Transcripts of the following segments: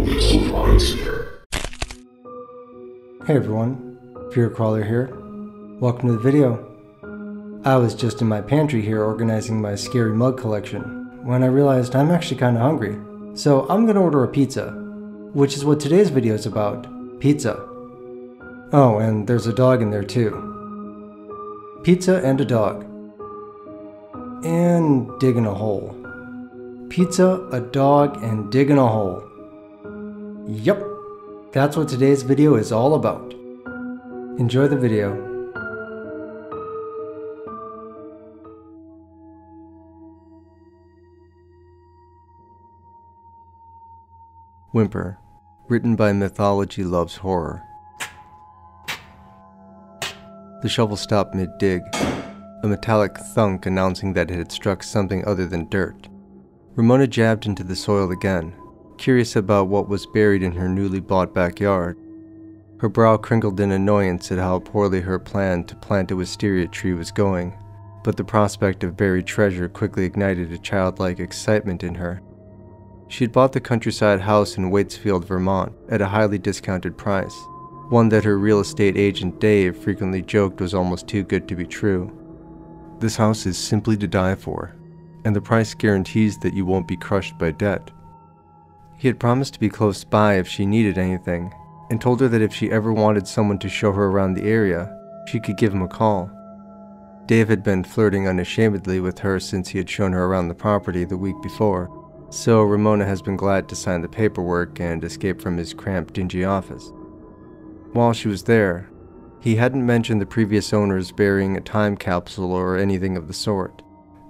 Hey everyone, Fear Crawler here. Welcome to the video. I was just in my pantry here organizing my scary mug collection when I realized I'm actually kinda hungry. So I'm gonna order a pizza, which is what today's video is about, pizza. Oh, and there's a dog in there too. Pizza and a dog. And digging a hole. Pizza, a dog, and digging a hole. Yup, that's what today's video is all about. Enjoy the video. Whimper, written by MythologyLovesHorror. The shovel stopped mid-dig, a metallic thunk announcing that it had struck something other than dirt. Ramona jabbed into the soil again, curious about what was buried in her newly bought backyard. Her brow crinkled in annoyance at how poorly her plan to plant a wisteria tree was going, but the prospect of buried treasure quickly ignited a childlike excitement in her. She had bought the countryside house in Waitsfield, Vermont, at a highly discounted price, one that her real estate agent Dave frequently joked was almost too good to be true. "This house is simply to die for, and the price guarantees that you won't be crushed by debt." He had promised to be close by if she needed anything, and told her that if she ever wanted someone to show her around the area, she could give him a call. Dave had been flirting unashamedly with her since he had shown her around the property the week before, so Ramona has been glad to sign the paperwork and escape from his cramped, dingy office. While she was there, he hadn't mentioned the previous owners burying a time capsule or anything of the sort,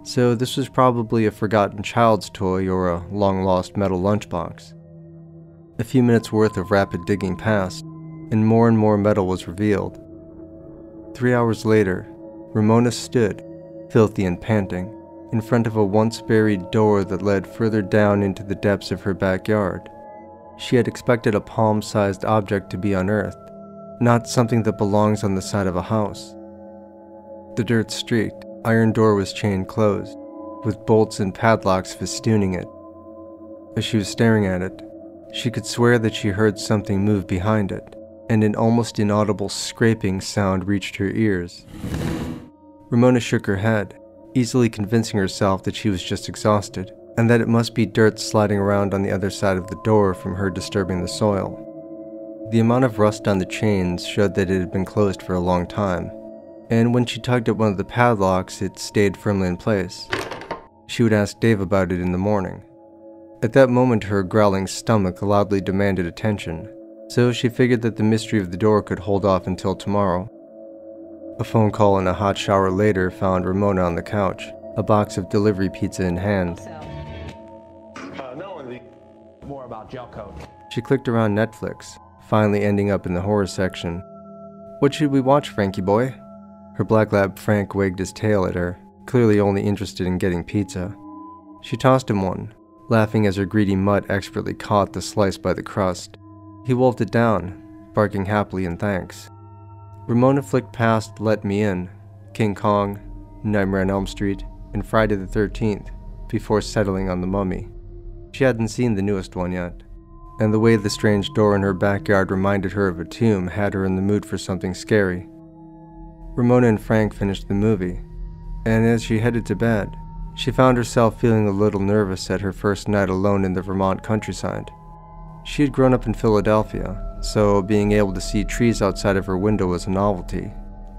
so this was probably a forgotten child's toy or a long-lost metal lunchbox. A few minutes worth of rapid digging passed, and more metal was revealed. 3 hours later, Ramona stood, filthy and panting, in front of a once-buried door that led further down into the depths of her backyard. She had expected a palm-sized object to be unearthed, not something that belongs on the side of a house. The dirt-streaked, iron door was chained closed, with bolts and padlocks festooning it. As she was staring at it, she could swear that she heard something move behind it, and an almost inaudible scraping sound reached her ears. Ramona shook her head, easily convincing herself that she was just exhausted, and that it must be dirt sliding around on the other side of the door from her disturbing the soil. The amount of rust on the chains showed that it had been closed for a long time, and when she tugged at one of the padlocks, it stayed firmly in place. She would ask Dave about it in the morning. At that moment, her growling stomach loudly demanded attention, so she figured that the mystery of the door could hold off until tomorrow. A phone call and a hot shower later found Ramona on the couch, a box of delivery pizza in hand. More about gel coat. She clicked around Netflix, finally ending up in the horror section. "What should we watch, Frankie boy?" Her black lab Frank wagged his tail at her, clearly only interested in getting pizza. She tossed him one, laughing as her greedy mutt expertly caught the slice by the crust. He wolfed it down, barking happily in thanks. Ramona flicked past Let Me In, King Kong, Nightmare on Elm Street, and Friday the 13th, before settling on The Mummy. She hadn't seen the newest one yet, and the way the strange door in her backyard reminded her of a tomb had her in the mood for something scary. Ramona and Frank finished the movie, and as she headed to bed, she found herself feeling a little nervous at her first night alone in the Vermont countryside. She had grown up in Philadelphia, so being able to see trees outside of her window was a novelty.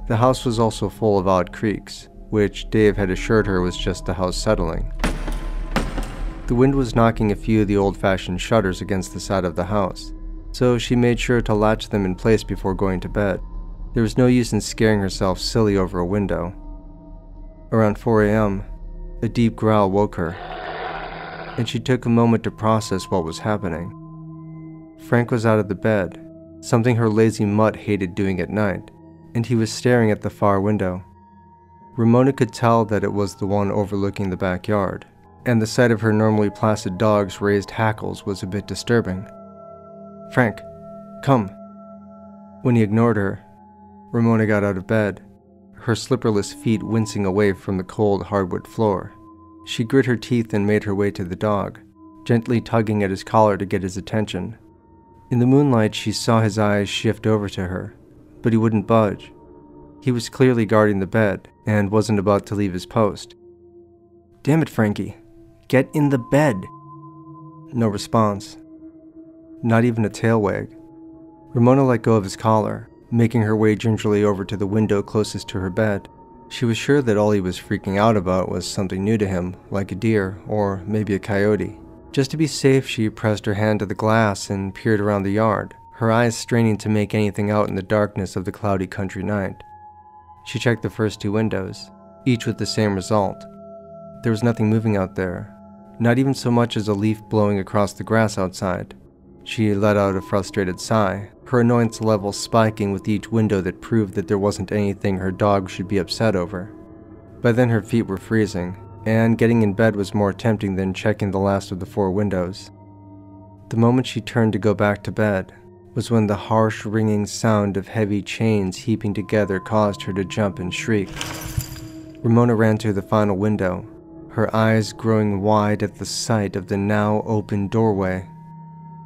The house was also full of odd creaks, which Dave had assured her was just the house settling. The wind was knocking a few of the old-fashioned shutters against the side of the house, so she made sure to latch them in place before going to bed. There was no use in scaring herself silly over a window. Around 4 a.m., a deep growl woke her, and she took a moment to process what was happening. Frank was out of the bed, something her lazy mutt hated doing at night, and he was staring at the far window. Ramona could tell that it was the one overlooking the backyard, and the sight of her normally placid dog's raised hackles was a bit disturbing. "Frank, come." When he ignored her, Ramona got out of bed, her slipperless feet wincing away from the cold hardwood floor. She grit her teeth and made her way to the dog, gently tugging at his collar to get his attention, In the moonlight, she saw his eyes shift over to her, but he wouldn't budge. He was clearly guarding the bed and wasn't about to leave his post. "Damn it, Frankie. Get in the bed." No response. Not even a tail wag. Ramona let go of his collar, making her way gingerly over to the window closest to her bed. She was sure that all he was freaking out about was something new to him, like a deer or maybe a coyote. Just to be safe, she pressed her hand to the glass and peered around the yard, her eyes straining to make anything out in the darkness of the cloudy country night. She checked the first 2 windows, each with the same result. There was nothing moving out there, not even so much as a leaf blowing across the grass outside. She let out a frustrated sigh, her annoyance level spiking with each window that proved that there wasn't anything her dog should be upset over. By then her feet were freezing, and getting in bed was more tempting than checking the last of the 4 windows. The moment she turned to go back to bed was when the harsh ringing sound of heavy chains heaping together caused her to jump and shriek. Ramona ran to the final window, her eyes growing wide at the sight of the now open doorway.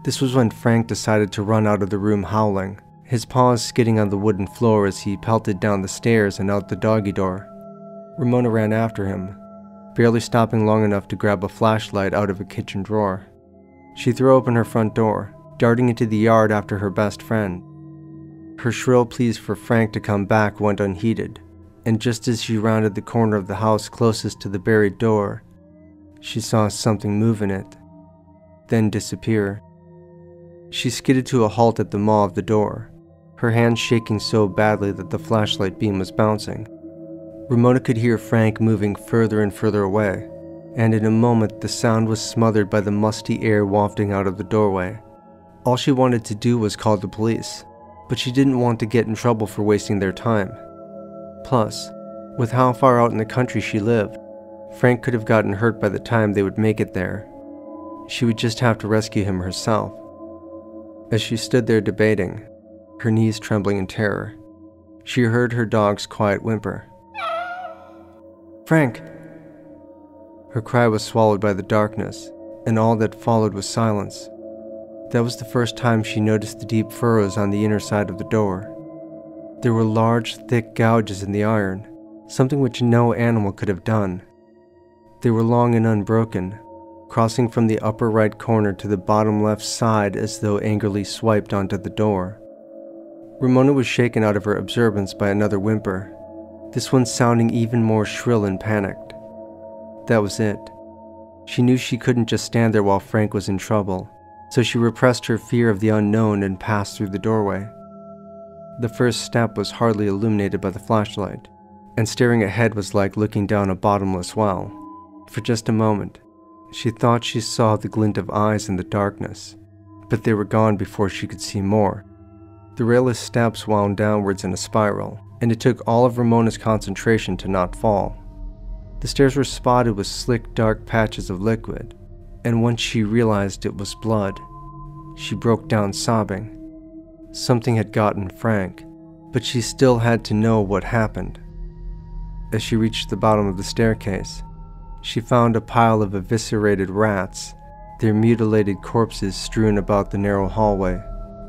This was when Frank decided to run out of the room howling, his paws skidding on the wooden floor as he pelted down the stairs and out the doggy door. Ramona ran after him, barely stopping long enough to grab a flashlight out of a kitchen drawer. She threw open her front door, darting into the yard after her best friend. Her shrill pleas for Frank to come back went unheeded, and just as she rounded the corner of the house closest to the buried door, she saw something move in it, then disappear. She skidded to a halt at the maw of the door, her hands shaking so badly that the flashlight beam was bouncing. Ramona could hear Frank moving further and further away, and in a moment the sound was smothered by the musty air wafting out of the doorway. All she wanted to do was call the police, but she didn't want to get in trouble for wasting their time. Plus, with how far out in the country she lived, Frank could have gotten hurt by the time they would make it there. She would just have to rescue him herself. As she stood there debating, her knees trembling in terror, she heard her dog's quiet whimper. "Frank!" Her cry was swallowed by the darkness, and all that followed was silence. That was the first time she noticed the deep furrows on the inner side of the door. There were large, thick gouges in the iron, something which no animal could have done. They were long and unbroken, crossing from the upper right corner to the bottom left side as though angrily swiped onto the door. Ramona was shaken out of her observance by another whimper, this one sounding even more shrill and panicked. That was it. She knew she couldn't just stand there while Frank was in trouble, so she repressed her fear of the unknown and passed through the doorway. The first step was hardly illuminated by the flashlight, and staring ahead was like looking down a bottomless well. For just a moment, she thought she saw the glint of eyes in the darkness, but they were gone before she could see more. The railless steps wound downwards in a spiral, and it took all of Ramona's concentration to not fall. The stairs were spotted with slick, dark patches of liquid, and once she realized it was blood, she broke down sobbing. Something had gotten Frank, but she still had to know what happened. As she reached the bottom of the staircase, she found a pile of eviscerated rats, their mutilated corpses strewn about the narrow hallway.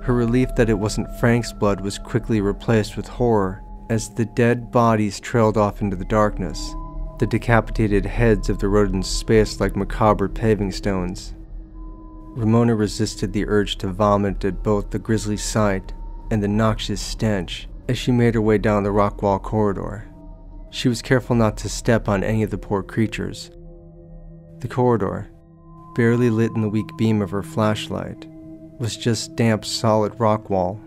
Her relief that it wasn't Frank's blood was quickly replaced with horror as the dead bodies trailed off into the darkness, the decapitated heads of the rodents spaced like macabre paving stones. Ramona resisted the urge to vomit at both the grisly sight and the noxious stench as she made her way down the rock wall corridor. She was careful not to step on any of the poor creatures. The corridor, barely lit in the weak beam of her flashlight, was just damp, solid rock wall.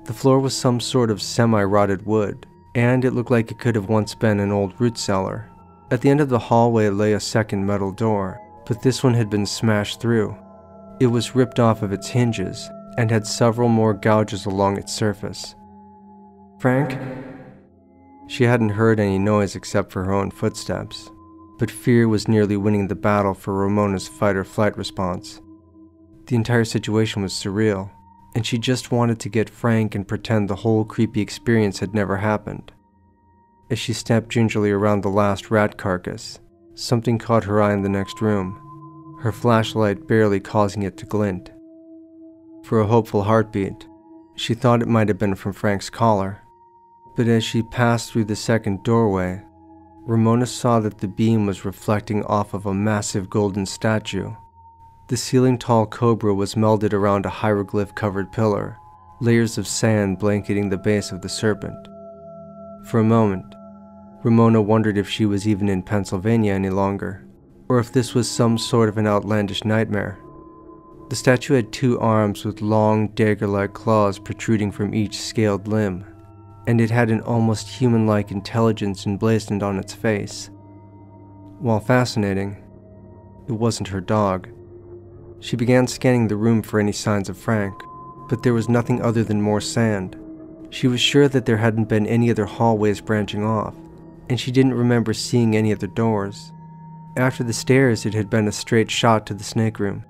The floor was some sort of semi-rotted wood, and it looked like it could have once been an old root cellar. At the end of the hallway lay a second metal door, but this one had been smashed through. It was ripped off of its hinges and had several more gouges along its surface. "Frank?" She hadn't heard any noise except for her own footsteps, but fear was nearly winning the battle for Ramona's fight-or-flight response. The entire situation was surreal, and she just wanted to get Frank and pretend the whole creepy experience had never happened. As she stepped gingerly around the last rat carcass, something caught her eye in the next room, her flashlight barely causing it to glint. for a hopeful heartbeat. She thought it might have been from Frank's collar. But as she passed through the second doorway, Ramona saw that the beam was reflecting off of a massive golden statue. The ceiling-tall cobra was melded around a hieroglyph-covered pillar, layers of sand blanketing the base of the serpent. For a moment, Ramona wondered if she was even in Pennsylvania any longer, or if this was some sort of an outlandish nightmare. The statue had 2 arms with long, dagger-like claws protruding from each scaled limb, and it had an almost human-like intelligence emblazoned on its face. While fascinating, it wasn't her dog. She began scanning the room for any signs of Frank, but there was nothing other than more sand. She was sure that there hadn't been any other hallways branching off, and she didn't remember seeing any other doors. After the stairs, it had been a straight shot to the snake room,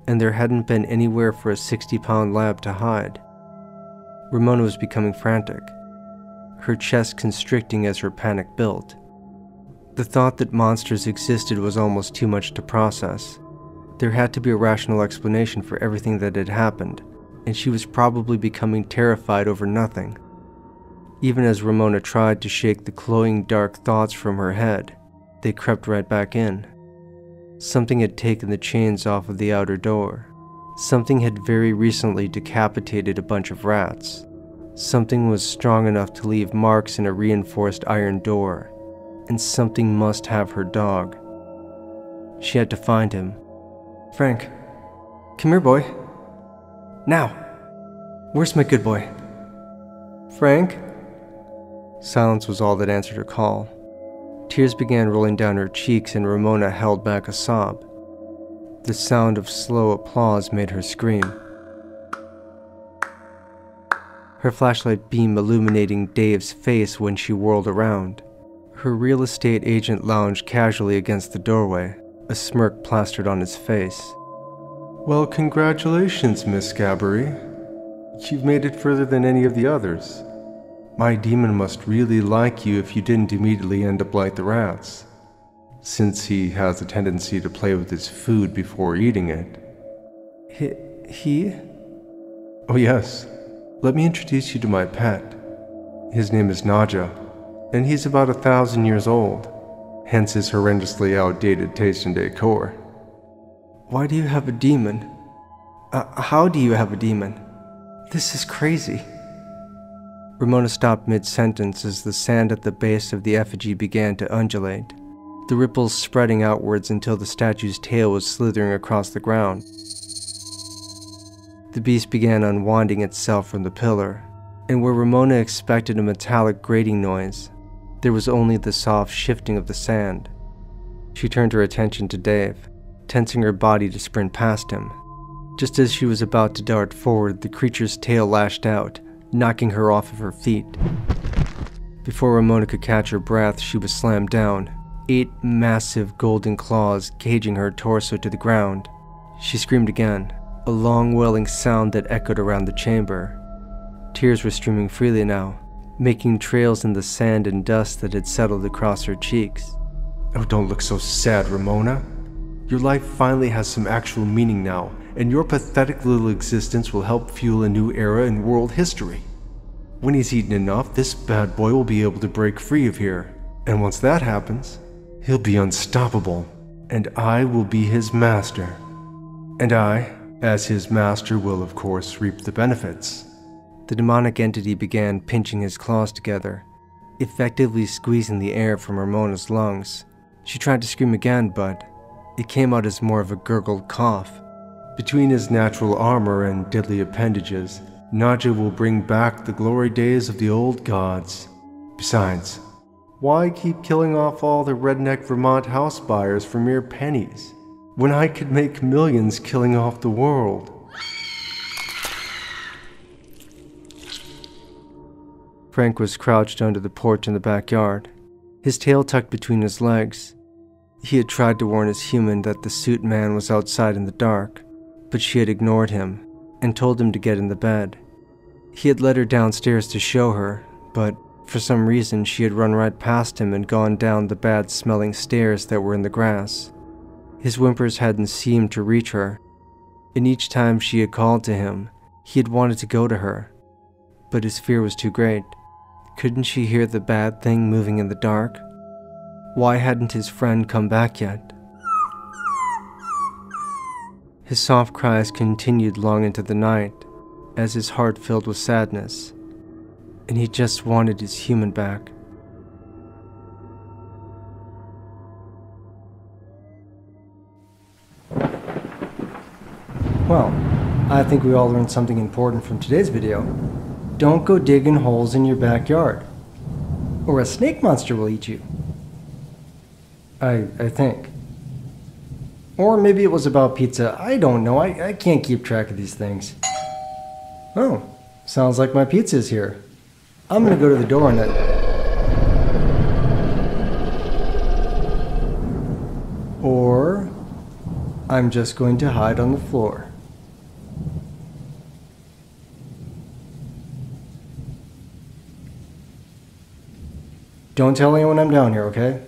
and there hadn't been anywhere for a 60-pound lab to hide. Ramona was becoming frantic, her chest constricting as her panic built. The thought that monsters existed was almost too much to process. There had to be a rational explanation for everything that had happened, and she was probably becoming terrified over nothing. Even as Ramona tried to shake the cloying dark thoughts from her head, they crept right back in. Something had taken the chains off of the outer door. Something had very recently decapitated a bunch of rats. Something was strong enough to leave marks in a reinforced iron door, and something must have her dog. She had to find him. Frank, come here, boy. Now. Where's my good boy? Frank? Silence was all that answered her call. Tears began rolling down her cheeks and Ramona held back a sob. The sound of slow applause made her scream. Her flashlight beam illuminating Dave's face when she whirled around. Her real estate agent lounged casually against the doorway, a smirk plastered on his face. Well, congratulations, Miss Scabbery. You've made it further than any of the others. My demon must really like you if you didn't immediately end up like the rats, since he has a tendency to play with his food before eating it. He? Oh yes, let me introduce you to my pet. His name is Naja, and he's about 1,000 years old, hence his horrendously outdated taste in decor. Why do you have a demon? How do you have a demon? This is crazy. Ramona stopped mid-sentence as the sand at the base of the effigy began to undulate, the ripples spreading outwards until the statue's tail was slithering across the ground. The beast began unwinding itself from the pillar, and where Ramona expected a metallic grating noise, there was only the soft shifting of the sand. She turned her attention to Dave, tensing her body to sprint past him. Just as she was about to dart forward, the creature's tail lashed out, knocking her off of her feet. Before Ramona could catch her breath, she was slammed down, 8 massive golden claws caging her torso to the ground. She screamed again, a long wailing sound that echoed around the chamber. Tears were streaming freely now, making trails in the sand and dust that had settled across her cheeks. Oh, don't look so sad, Ramona. Your life finally has some actual meaning now, and your pathetic little existence will help fuel a new era in world history. When he's eaten enough, this bad boy will be able to break free of here, and once that happens, he'll be unstoppable, and I will be his master. And I, as his master, will of course reap the benefits. The demonic entity began pinching his claws together, effectively squeezing the air from Ramona's lungs. She tried to scream again, but it came out as more of a gurgled cough. Between his natural armor and deadly appendages, Naja will bring back the glory days of the old gods. Besides, why keep killing off all the redneck Vermont house buyers for mere pennies, when I could make millions killing off the world? Frank was crouched under the porch in the backyard, his tail tucked between his legs. He had tried to warn his human that the suit man was outside in the dark, but she had ignored him and told him to get in the bed. He had led her downstairs to show her, but for some reason she had run right past him and gone down the bad-smelling stairs that were in the grass. His whimpers hadn't seemed to reach her, and each time she had called to him, He had wanted to go to her, but his fear was too great. Couldn't she hear the bad thing moving in the dark? Why hadn't his friend come back yet? His soft cries continued long into the night, as his heart filled with sadness, and he just wanted his human back. Well, I think we all learned something important from today's video. Don't go digging holes in your backyard, or a snake monster will eat you. I think. Or maybe it was about pizza. I don't know. I can't keep track of these things. Oh, sounds like my pizza's here. I'm gonna go to the door and or I'm just going to hide on the floor. Don't tell anyone I'm down here, okay?